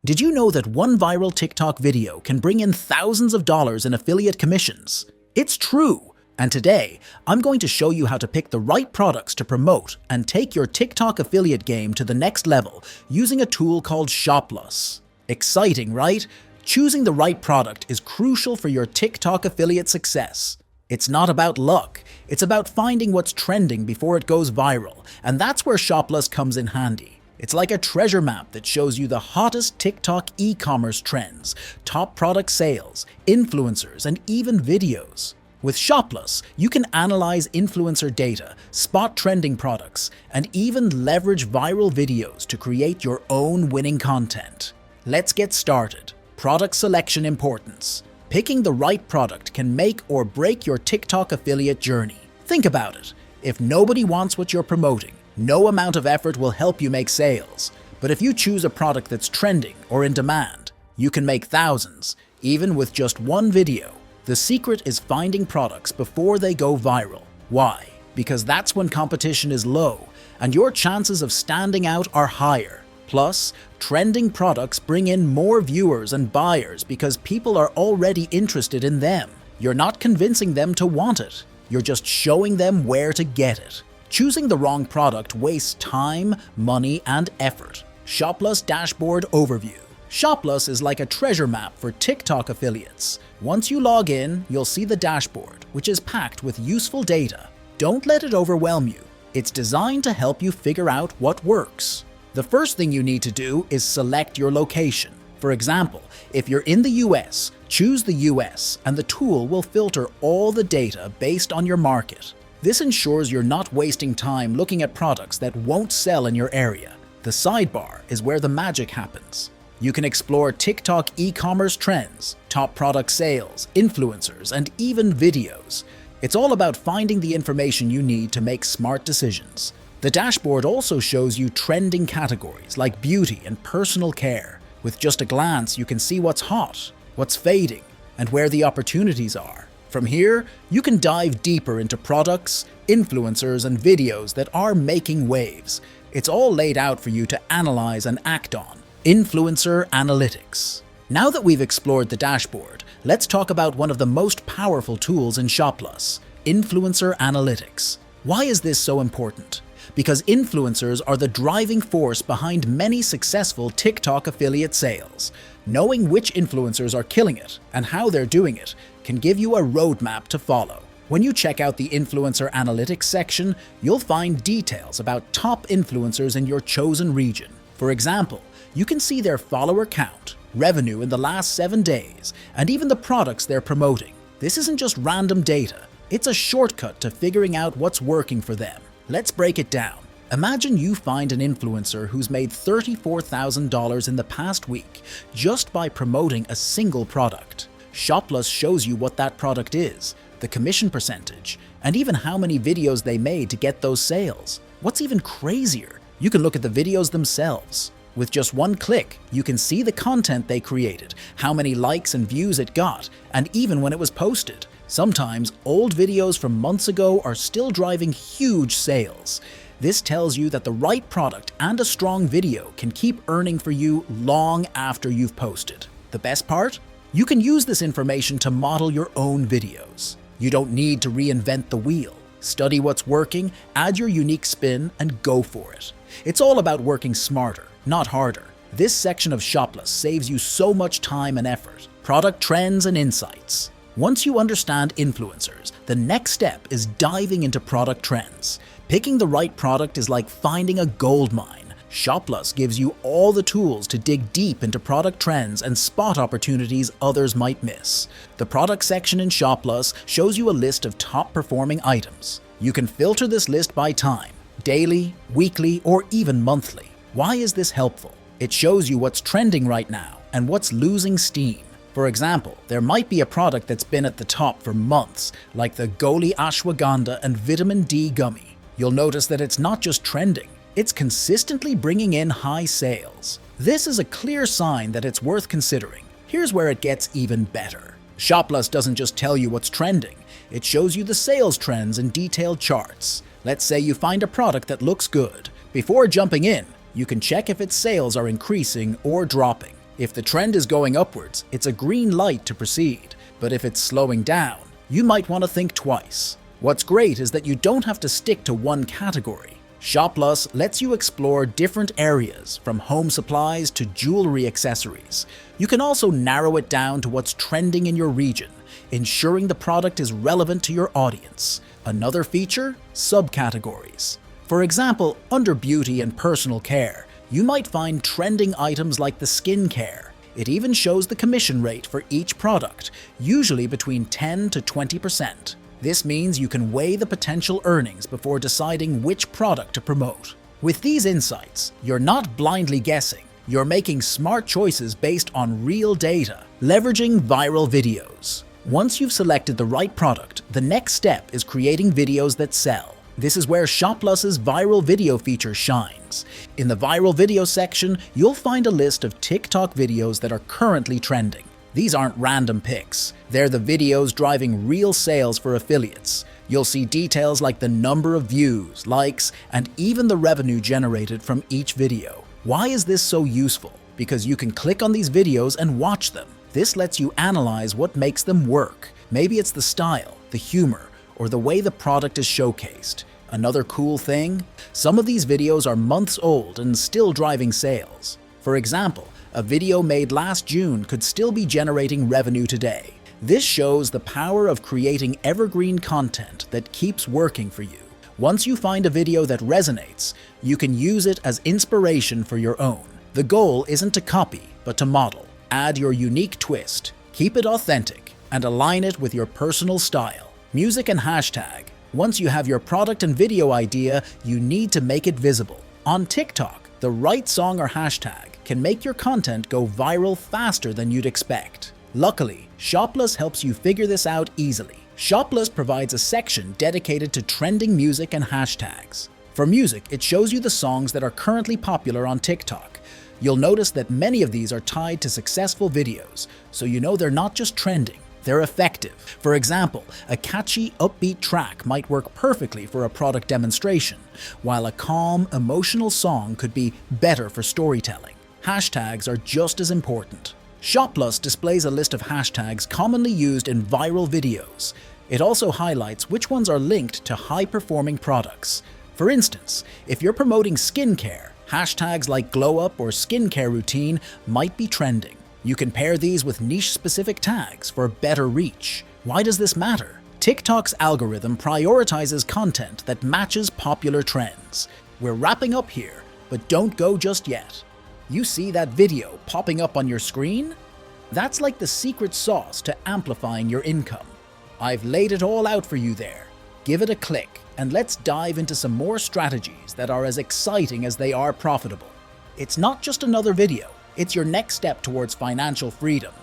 Did you know that one viral TikTok video can bring in thousands of dollars in affiliate commissions? It's true! And today, I'm going to show you how to pick the right products to promote and take your TikTok affiliate game to the next level using a tool called Shoplus. Exciting, right? Choosing the right product is crucial for your TikTok affiliate success. It's not about luck, it's about finding what's trending before it goes viral, and that's where Shoplus comes in handy. It's like a treasure map that shows you the hottest TikTok e-commerce trends, top product sales, influencers, and even videos. With Shoplus, you can analyze influencer data, spot trending products, and even leverage viral videos to create your own winning content. Let's get started. Product selection importance. Picking the right product can make or break your TikTok affiliate journey. Think about it. If nobody wants what you're promoting, no amount of effort will help you make sales. But if you choose a product that's trending or in demand, you can make thousands, even with just one video. The secret is finding products before they go viral. Why? Because that's when competition is low, and your chances of standing out are higher. Plus, trending products bring in more viewers and buyers because people are already interested in them. You're not convincing them to want it. You're just showing them where to get it. Choosing the wrong product wastes time, money, and effort. Shoplus Dashboard Overview. Shoplus is like a treasure map for TikTok affiliates. Once you log in, you'll see the dashboard, which is packed with useful data. Don't let it overwhelm you. It's designed to help you figure out what works. The first thing you need to do is select your location. For example, if you're in the US, choose the US, and the tool will filter all the data based on your market. This ensures you're not wasting time looking at products that won't sell in your area. The sidebar is where the magic happens. You can explore TikTok e-commerce trends, top product sales, influencers, and even videos. It's all about finding the information you need to make smart decisions. The dashboard also shows you trending categories like beauty and personal care. With just a glance, you can see what's hot, what's fading, and where the opportunities are. From here, you can dive deeper into products, influencers, and videos that are making waves. It's all laid out for you to analyze and act on. Influencer Analytics. Now that we've explored the dashboard, let's talk about one of the most powerful tools in Shoplus, Influencer Analytics. Why is this so important? Because influencers are the driving force behind many successful TikTok affiliate sales. Knowing which influencers are killing it and how they're doing it can give you a roadmap to follow. When you check out the Influencer Analytics section, you'll find details about top influencers in your chosen region. For example, you can see their follower count, revenue in the last 7 days, and even the products they're promoting. This isn't just random data, it's a shortcut to figuring out what's working for them. Let's break it down. Imagine you find an influencer who's made $34,000 in the past week just by promoting a single product. Shoplus shows you what that product is, the commission percentage, and even how many videos they made to get those sales. What's even crazier, you can look at the videos themselves. With just one click, you can see the content they created, how many likes and views it got, and even when it was posted. Sometimes, old videos from months ago are still driving huge sales. This tells you that the right product and a strong video can keep earning for you long after you've posted. The best part? You can use this information to model your own videos. You don't need to reinvent the wheel. Study what's working, add your unique spin, and go for it. It's all about working smarter, not harder. This section of Shoplus saves you so much time and effort. Product trends and insights. Once you understand influencers, the next step is diving into product trends. Picking the right product is like finding a gold mine. Shoplus gives you all the tools to dig deep into product trends and spot opportunities others might miss. The product section in Shoplus shows you a list of top performing items. You can filter this list by time, daily, weekly, or even monthly. Why is this helpful? It shows you what's trending right now and what's losing steam. For example, there might be a product that's been at the top for months, like the Goli Ashwagandha and Vitamin D Gummy. You'll notice that it's not just trending, it's consistently bringing in high sales. This is a clear sign that it's worth considering. Here's where it gets even better. Shoplus doesn't just tell you what's trending, it shows you the sales trends in detailed charts. Let's say you find a product that looks good. Before jumping in, you can check if its sales are increasing or dropping. If the trend is going upwards, it's a green light to proceed, but if it's slowing down, you might want to think twice. What's great is that you don't have to stick to one category. Shoplus lets you explore different areas, from home supplies to jewelry accessories. You can also narrow it down to what's trending in your region, ensuring the product is relevant to your audience. Another feature? Subcategories. For example, under beauty and personal care, you might find trending items like the skincare. It even shows the commission rate for each product, usually between 10 to 20%. This means you can weigh the potential earnings before deciding which product to promote. With these insights, you're not blindly guessing. You're making smart choices based on real data, leveraging viral videos. Once you've selected the right product, the next step is creating videos that sell. This is where Shoplus's viral video feature shines. In the viral video section, you'll find a list of TikTok videos that are currently trending. These aren't random picks. They're the videos driving real sales for affiliates. You'll see details like the number of views, likes, and even the revenue generated from each video. Why is this so useful? Because you can click on these videos and watch them. This lets you analyze what makes them work. Maybe it's the style, the humor, or the way the product is showcased. Another cool thing? Some of these videos are months old and still driving sales. For example, a video made last June could still be generating revenue today. This shows the power of creating evergreen content that keeps working for you. Once you find a video that resonates, you can use it as inspiration for your own. The goal isn't to copy, but to model. Add your unique twist, keep it authentic, and align it with your personal style. Music and hashtag. Once you have your product and video idea, you need to make it visible. On TikTok, the right song or hashtag can make your content go viral faster than you'd expect. Luckily, Shoplus helps you figure this out easily. Shoplus provides a section dedicated to trending music and hashtags. For music, it shows you the songs that are currently popular on TikTok. You'll notice that many of these are tied to successful videos, so you know they're not just trending. They're effective. For example, a catchy, upbeat track might work perfectly for a product demonstration, while a calm, emotional song could be better for storytelling. Hashtags are just as important. Shoplus displays a list of hashtags commonly used in viral videos. It also highlights which ones are linked to high-performing products. For instance, if you're promoting skincare, hashtags like glow up or skincare routine might be trending. You can pair these with niche-specific tags for better reach. Why does this matter? TikTok's algorithm prioritizes content that matches popular trends. We're wrapping up here, but don't go just yet. You see that video popping up on your screen? That's like the secret sauce to amplifying your income. I've laid it all out for you there. Give it a click, and let's dive into some more strategies that are as exciting as they are profitable. It's not just another video. It's your next step towards financial freedom.